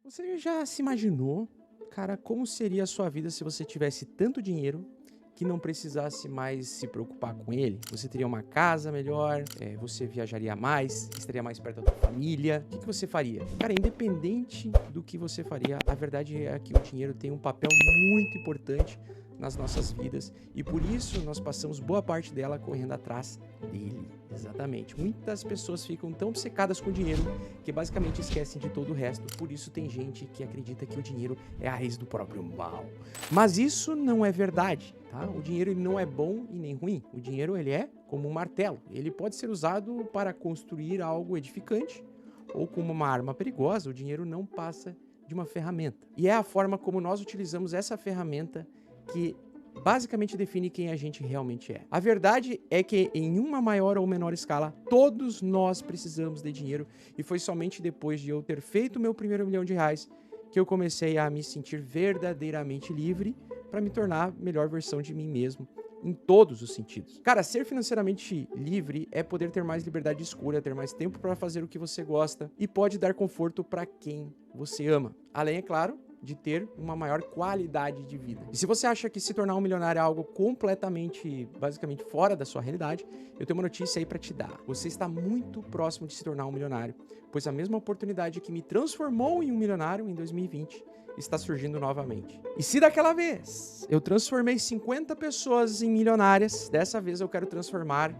Você já se imaginou, cara, como seria a sua vida se você tivesse tanto dinheiro que não precisasse mais se preocupar com ele? Você teria uma casa melhor, você viajaria mais, estaria mais perto da sua família. O que você faria? Cara, independente do que você faria, a verdade é que o dinheiro tem um papel muito importante nas nossas vidas e por isso nós passamos boa parte dela correndo atrás dele. Exatamente. Muitas pessoas ficam tão obcecadas com o dinheiro que basicamente esquecem de todo o resto. Por isso tem gente que acredita que o dinheiro é a raiz do próprio mal. Mas isso não é verdade, tá? O dinheiro ele não é bom e nem ruim. O dinheiro ele é como um martelo. Ele pode ser usado para construir algo edificante ou como uma arma perigosa. O dinheiro não passa de uma ferramenta. E é a forma como nós utilizamos essa ferramenta que basicamente define quem a gente realmente é. A verdade é que em uma maior ou menor escala, todos nós precisamos de dinheiro e foi somente depois de eu ter feito meu primeiro R$ 1.000.000 que eu comecei a me sentir verdadeiramente livre para me tornar a melhor versão de mim mesmo em todos os sentidos. Cara, ser financeiramente livre é poder ter mais liberdade de escolha, ter mais tempo para fazer o que você gosta e pode dar conforto para quem você ama. Além, é claro, de ter uma maior qualidade de vida. E se você acha que se tornar um milionário é algo completamente, basicamente fora da sua realidade, eu tenho uma notícia aí para te dar. Você está muito próximo de se tornar um milionário, pois a mesma oportunidade que me transformou em um milionário em 2020 está surgindo novamente. E se daquela vez eu transformei 50 pessoas em milionárias, dessa vez eu quero transformar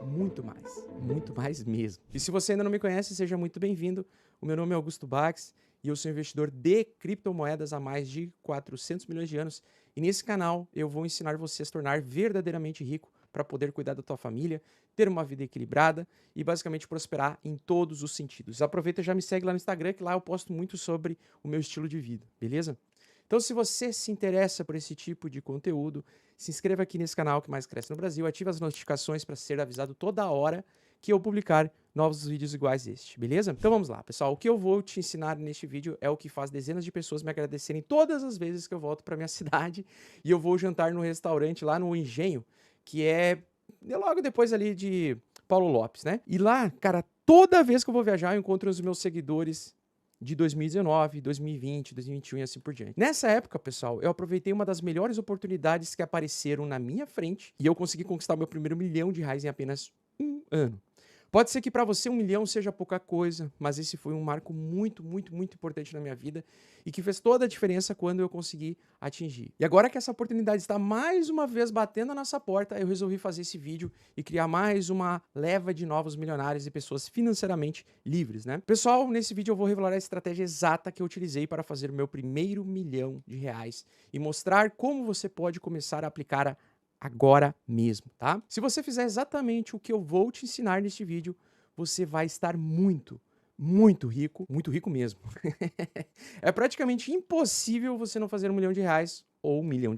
muito mais mesmo. E se você ainda não me conhece, seja muito bem-vindo. O meu nome é Augusto Bax e eu sou investidor de criptomoedas há mais de 400 milhões de anos. E nesse canal eu vou ensinar você a se tornar verdadeiramente rico para poder cuidar da tua família, ter uma vida equilibrada e basicamente prosperar em todos os sentidos. Aproveita e já me segue lá no Instagram, que lá eu posto muito sobre o meu estilo de vida, beleza? Então, se você se interessa por esse tipo de conteúdo, se inscreva aqui nesse canal que mais cresce no Brasil, ative as notificações para ser avisado toda hora que eu publicar novos vídeos iguais a este, beleza? Então vamos lá, pessoal. O que eu vou te ensinar neste vídeo é o que faz dezenas de pessoas me agradecerem todas as vezes que eu volto para minha cidade e eu vou jantar no restaurante lá no Engenho, que é logo depois ali de Paulo Lopes, né? E lá, cara, toda vez que eu vou viajar, eu encontro os meus seguidores de 2019, 2020, 2021 e assim por diante. Nessa época, pessoal, eu aproveitei uma das melhores oportunidades que apareceram na minha frente e eu consegui conquistar o meu primeiro R$ 1.000.000 em apenas um ano. Pode ser que para você 1 milhão seja pouca coisa, mas esse foi um marco muito importante na minha vida e que fez toda a diferença quando eu consegui atingir. E agora que essa oportunidade está mais uma vez batendo a nossa porta, eu resolvi fazer esse vídeo e criar mais uma leva de novos milionários e pessoas financeiramente livres, né? Pessoal, nesse vídeo eu vou revelar a estratégia exata que eu utilizei para fazer o meu primeiro R$ 1.000.000 e mostrar como você pode começar a aplicar agora mesmo, tá? Se você fizer exatamente o que eu vou te ensinar neste vídeo, você vai estar muito rico mesmo. É praticamente impossível você não fazer R$ 1.000.000 ou $1 milhão,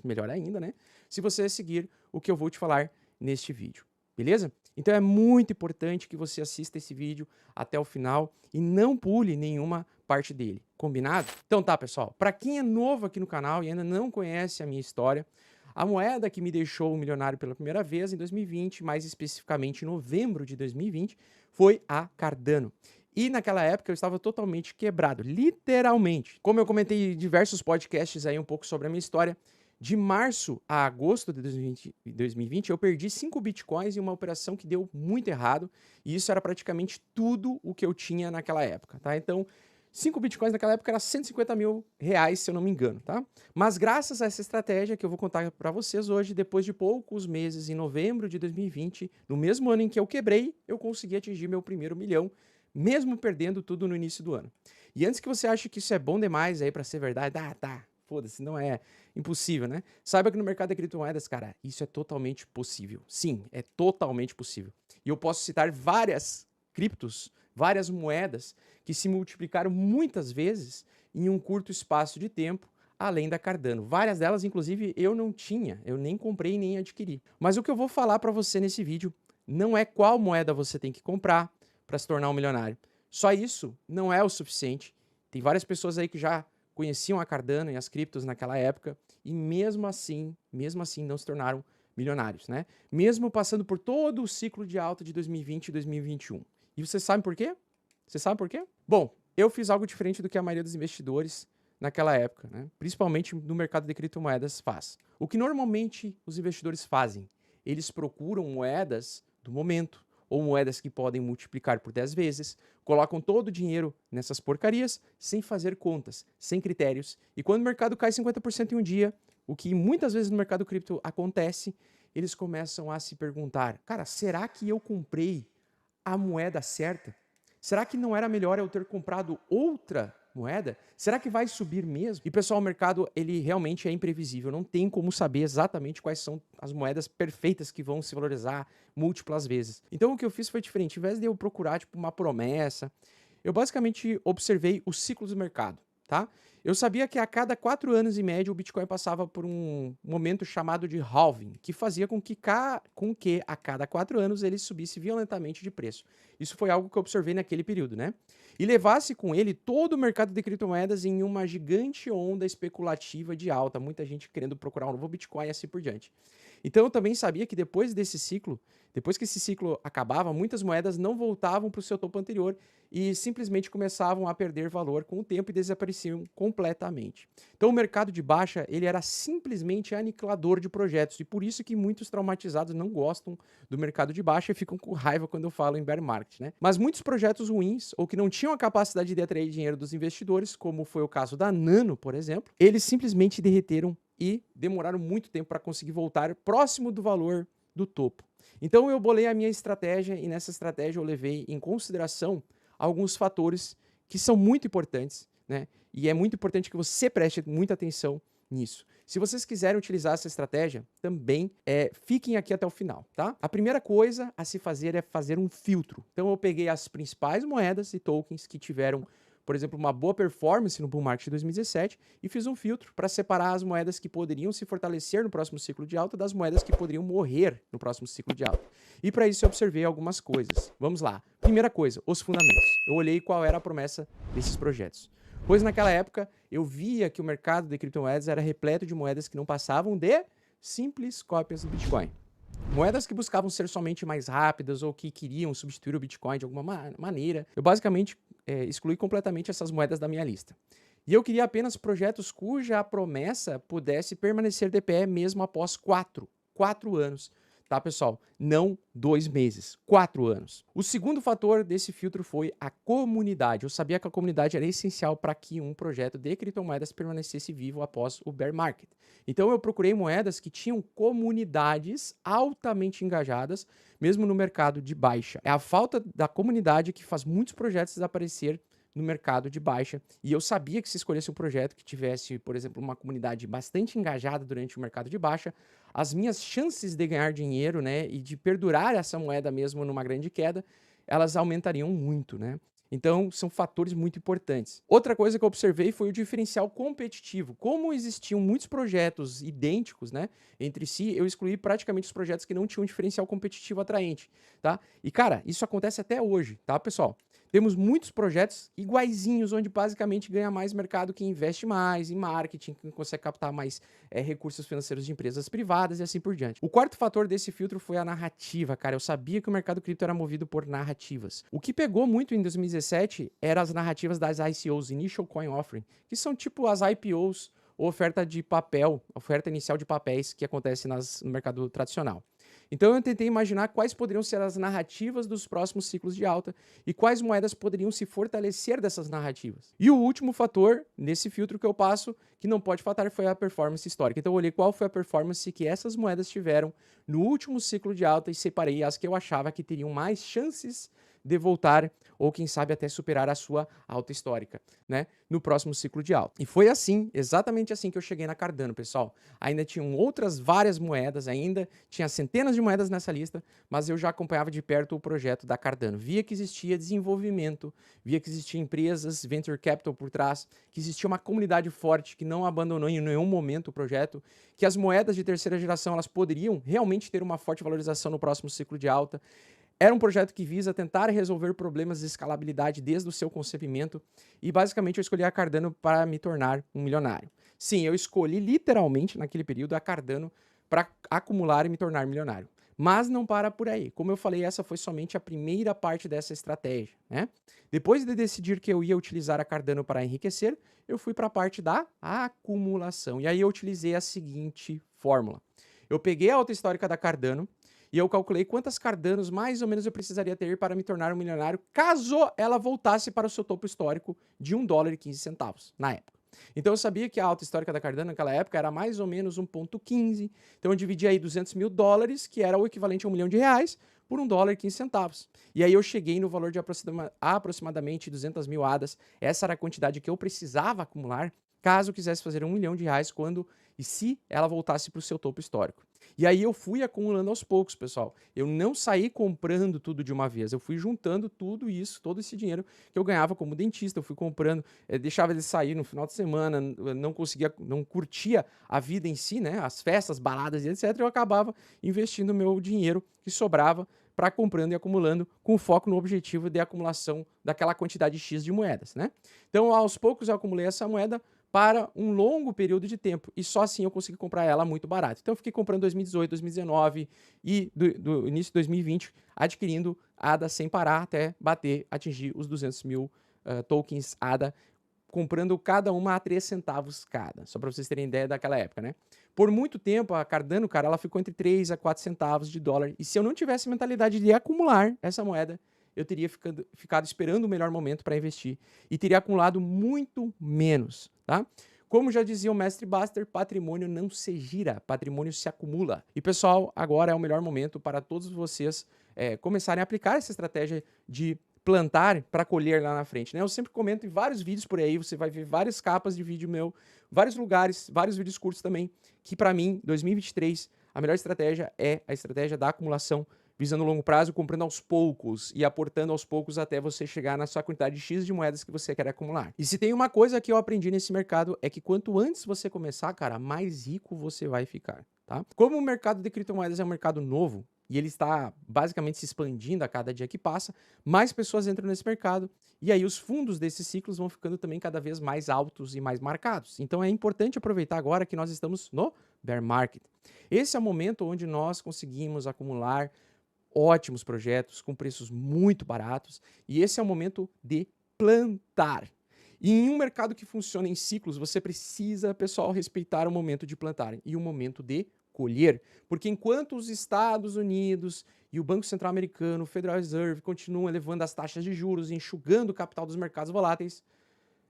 melhor ainda, né? Se você seguir o que eu vou te falar neste vídeo, beleza? Então é muito importante que você assista esse vídeo até o final e não pule nenhuma parte dele, combinado? Então tá, pessoal, para quem é novo aqui no canal e ainda não conhece a minha história, a moeda que me deixou milionário pela primeira vez em 2020, mais especificamente em novembro de 2020, foi a Cardano. E naquela época eu estava totalmente quebrado, literalmente. Como eu comentei em diversos podcasts aí um pouco sobre a minha história, de março a agosto de 2020 eu perdi 5 bitcoins em uma operação que deu muito errado, e isso era praticamente tudo o que eu tinha naquela época, tá? Então, 5 bitcoins naquela época era R$ 150 mil, se eu não me engano, tá? Mas graças a essa estratégia que eu vou contar para vocês hoje, depois de poucos meses, em novembro de 2020, no mesmo ano em que eu quebrei, eu consegui atingir meu primeiro milhão, mesmo perdendo tudo no início do ano. E antes que você ache que isso é bom demais aí para ser verdade, foda-se, não é impossível, né? Saiba que no mercado de criptomoedas, cara, isso é totalmente possível. Sim, é totalmente possível. E eu posso citar várias criptos, várias moedas que se multiplicaram muitas vezes em um curto espaço de tempo, além da Cardano. Várias delas, inclusive, eu não tinha, eu nem comprei nem adquiri. Mas o que eu vou falar para você nesse vídeo não é qual moeda você tem que comprar para se tornar um milionário. Só isso não é o suficiente. Tem várias pessoas aí que já conheciam a Cardano e as criptos naquela época e mesmo assim não se tornaram milionários, né? Mesmo passando por todo o ciclo de alta de 2020 e 2021. E você sabe por quê? Você sabe por quê? Bom, Eu fiz algo diferente do que a maioria dos investidores naquela época, né? Principalmente no mercado de criptomoedas faz. O que normalmente os investidores fazem? Eles procuram moedas do momento, ou moedas que podem multiplicar por 10 vezes, colocam todo o dinheiro nessas porcarias sem fazer contas, sem critérios. E quando o mercado cai 50% em um dia, o que muitas vezes no mercado cripto acontece, eles começam a se perguntar, cara, será que eu comprei a moeda certa? Será que não era melhor eu ter comprado outra moeda? Será que vai subir mesmo? E pessoal, o mercado ele realmente é imprevisível, não tem como saber exatamente quais são as moedas perfeitas que vão se valorizar múltiplas vezes. Então o que eu fiz foi diferente, em vez de eu procurar tipo uma promessa, eu basicamente observei os ciclos do mercado, tá? Eu sabia que a cada 4 anos em média o Bitcoin passava por um momento chamado de halving, que fazia com que a cada 4 anos ele subisse violentamente de preço. Isso foi algo que eu observei naquele período, né? E levasse com ele todo o mercado de criptomoedas em uma gigante onda especulativa de alta, muita gente querendo procurar um novo Bitcoin e assim por diante. Então eu também sabia que depois que esse ciclo acabava, muitas moedas não voltavam para o seu topo anterior e simplesmente começavam a perder valor com o tempo e desapareciam completamente. Então o mercado de baixa, ele era simplesmente aniquilador de projetos e por isso que muitos traumatizados não gostam do mercado de baixa e ficam com raiva quando eu falo em bear market, né? Mas muitos projetos ruins ou que não tinham a capacidade de atrair dinheiro dos investidores, como foi o caso da Nano, por exemplo, eles simplesmente derreteram e demoraram muito tempo para conseguir voltar próximo do valor do topo. Então eu bolei a minha estratégia e nessa estratégia eu levei em consideração alguns fatores que são muito importantes, né? E é muito importante que você preste muita atenção nisso. Se vocês quiserem utilizar essa estratégia, também fiquem aqui até o final, tá? A primeira coisa a se fazer é fazer um filtro. Então eu peguei as principais moedas e tokens que tiveram, por exemplo, uma boa performance no bull market de 2017 e fiz um filtro para separar as moedas que poderiam se fortalecer no próximo ciclo de alta das moedas que poderiam morrer no próximo ciclo de alta. E para isso eu observei algumas coisas. Vamos lá. Primeira coisa, os fundamentos. Eu olhei qual era a promessa desses projetos. Pois naquela época eu via que o mercado de criptomoedas era repleto de moedas que não passavam de simples cópias do Bitcoin. Moedas que buscavam ser somente mais rápidas ou que queriam substituir o Bitcoin de alguma maneira. Eu basicamente excluí completamente essas moedas da minha lista. E eu queria apenas projetos cuja promessa pudesse permanecer de pé mesmo após 4 anos. Tá, pessoal? Não 2 meses, 4 anos. O segundo fator desse filtro foi a comunidade. Eu sabia que a comunidade era essencial para que um projeto de criptomoedas permanecesse vivo após o bear market. Então eu procurei moedas que tinham comunidades altamente engajadas, mesmo no mercado de baixa. É a falta da comunidade que faz muitos projetos desaparecer no mercado de baixa, e eu sabia que se escolhesse um projeto que tivesse, por exemplo, uma comunidade bastante engajada durante o mercado de baixa, as minhas chances de ganhar dinheiro, né, e de perdurar essa moeda mesmo numa grande queda, elas aumentariam muito, né? Então, são fatores muito importantes. Outra coisa que eu observei foi o diferencial competitivo. Como existiam muitos projetos idênticos, né, entre si, eu excluí praticamente os projetos que não tinham um diferencial competitivo atraente, tá? E, cara, isso acontece até hoje, tá, pessoal? Temos muitos projetos iguaizinhos, onde basicamente ganha mais mercado quem investe mais em marketing, quem consegue captar mais recursos financeiros de empresas privadas e assim por diante. O quarto fator desse filtro foi a narrativa, cara. Eu sabia que o mercado cripto era movido por narrativas. O que pegou muito em 2017 eram as narrativas das ICOs, Initial Coin Offering, que são tipo as IPOs, ou oferta de papel, oferta inicial de papéis que acontece no mercado tradicional. Então eu tentei imaginar quais poderiam ser as narrativas dos próximos ciclos de alta e quais moedas poderiam se fortalecer dessas narrativas. E o último fator nesse filtro que eu passo, que não pode faltar, foi a performance histórica. Então eu olhei qual foi a performance que essas moedas tiveram no último ciclo de alta e separei as que eu achava que teriam mais chances de voltar ou quem sabe até superar a sua alta histórica, né, no próximo ciclo de alta. E foi assim, exatamente assim que eu cheguei na Cardano, pessoal. Ainda tinham outras várias moedas, ainda tinha centenas de moedas nessa lista, mas eu já acompanhava de perto o projeto da Cardano. Via que existia desenvolvimento, via que existia empresas, venture capital por trás, que existia uma comunidade forte que não abandonou em nenhum momento o projeto, que as moedas de terceira geração elas poderiam realmente ter uma forte valorização no próximo ciclo de alta. Era um projeto que visa tentar resolver problemas de escalabilidade desde o seu concebimento e basicamente eu escolhi a Cardano para me tornar um milionário. Sim, eu escolhi literalmente naquele período a Cardano para acumular e me tornar milionário. Mas não para por aí. Como eu falei, essa foi somente a primeira parte dessa estratégia, né? Depois de decidir que eu ia utilizar a Cardano para enriquecer, eu fui para a parte da acumulação. E aí eu utilizei a seguinte fórmula. Eu peguei a alta histórica da Cardano e eu calculei quantas Cardanos mais ou menos eu precisaria ter para me tornar um milionário caso ela voltasse para o seu topo histórico de $1,15 na época. Então eu sabia que a alta histórica da Cardano naquela época era mais ou menos 1,15. Então eu dividi aí $200 mil, que era o equivalente a R$1 milhão, por $1,15. E aí eu cheguei no valor de aproximadamente 200 mil ADAs. Essa era a quantidade que eu precisava acumular caso eu quisesse fazer R$1 milhão quando e se ela voltasse para o seu topo histórico. E aí eu fui acumulando aos poucos, pessoal. Eu não saí comprando tudo de uma vez. Eu fui juntando tudo isso, todo esse dinheiro que eu ganhava como dentista. Eu fui comprando, deixava ele sair no final de semana, não curtia a vida em si, né? As festas, baladas e etc. Eu acabava investindo meu dinheiro que sobrava para comprando e acumulando com foco no objetivo de acumulação daquela quantidade X de moedas, né? Então, aos poucos eu acumulei essa moeda para um longo período de tempo, e só assim eu consegui comprar ela muito barato. Então eu fiquei comprando 2018, 2019 e do início de 2020, adquirindo ADA sem parar até atingir os 200 mil tokens ADA, comprando cada uma a 3 centavos cada, só para vocês terem ideia daquela época, né? Por muito tempo, a Cardano, cara, ela ficou entre 3 a 4 centavos de dólar, e se eu não tivesse mentalidade de acumular essa moeda, eu teria ficado esperando o melhor momento para investir e teria acumulado muito menos, tá? Como já dizia o mestre Buster, patrimônio não se gira, patrimônio se acumula. E pessoal, agora é o melhor momento para todos vocês começarem a aplicar essa estratégia de plantar para colher lá na frente, né? Eu sempre comento em vários vídeos por aí, você vai ver várias capas de vídeo meu, vários lugares, vários vídeos curtos também, que para mim, 2023, a melhor estratégia é a estratégia da acumulação, visando o longo prazo, comprando aos poucos e aportando aos poucos até você chegar na sua quantidade X de moedas que você quer acumular. E se tem uma coisa que eu aprendi nesse mercado é que quanto antes você começar, cara, mais rico você vai ficar, tá? Como o mercado de criptomoedas é um mercado novo e ele está basicamente se expandindo a cada dia que passa, mais pessoas entram nesse mercado e aí os fundos desses ciclos vão ficando também cada vez mais altos e mais marcados. Então é importante aproveitar agora que nós estamos no bear market. Esse é o momento onde nós conseguimos acumular ótimos projetos com preços muito baratos e esse é o momento de plantar. E em um mercado que funciona em ciclos, você precisa, pessoal, respeitar o momento de plantar e o momento de colher, porque enquanto os Estados Unidos e o Banco Central Americano, o Federal Reserve, continuam elevando as taxas de juros e enxugando o capital dos mercados voláteis,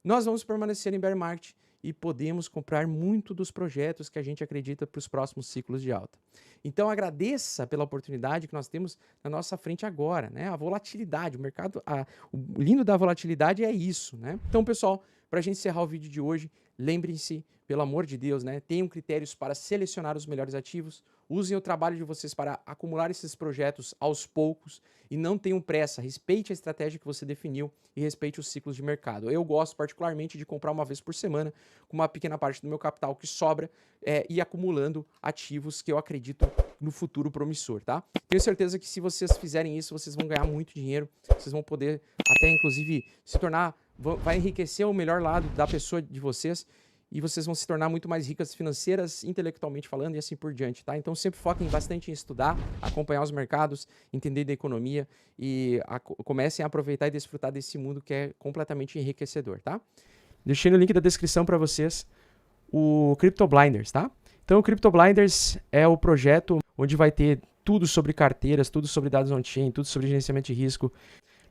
nós vamos permanecer em bear market e podemos comprar muito dos projetos que a gente acredita para os próximos ciclos de alta. Então agradeça pela oportunidade que nós temos na nossa frente agora, né? A volatilidade, o mercado, o lindo da volatilidade é isso, né? Então, pessoal, para a gente encerrar o vídeo de hoje, lembrem-se, pelo amor de Deus, né? Tenham critérios para selecionar os melhores ativos, usem o trabalho de vocês para acumular esses projetos aos poucos e não tenham pressa, respeite a estratégia que você definiu e respeite os ciclos de mercado. Eu gosto particularmente de comprar uma vez por semana com uma pequena parte do meu capital que sobra e acumulando ativos que eu acredito no futuro promissor, tá? Tenho certeza que se vocês fizerem isso, vocês vão ganhar muito dinheiro, vocês vão poder até inclusive se tornar, vai enriquecer o melhor lado da pessoa de vocês e vocês vão se tornar muito mais ricas financeiras, intelectualmente falando e assim por diante, tá? Então sempre foquem bastante em estudar, acompanhar os mercados, entender da economia e comecem a aproveitar e desfrutar desse mundo que é completamente enriquecedor, tá? Deixei no link da descrição para vocês o Crypto Blinders, tá? Então o Crypto Blinders é o projeto onde vai ter tudo sobre carteiras, tudo sobre dados on-chain, tudo sobre gerenciamento de risco.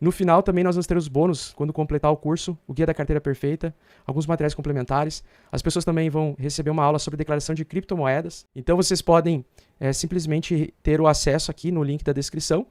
No final também nós vamos ter os bônus quando completar o curso, o Guia da Carteira Perfeita, alguns materiais complementares. As pessoas também vão receber uma aula sobre declaração de criptomoedas. Então vocês podem simplesmente ter o acesso aqui no link da descrição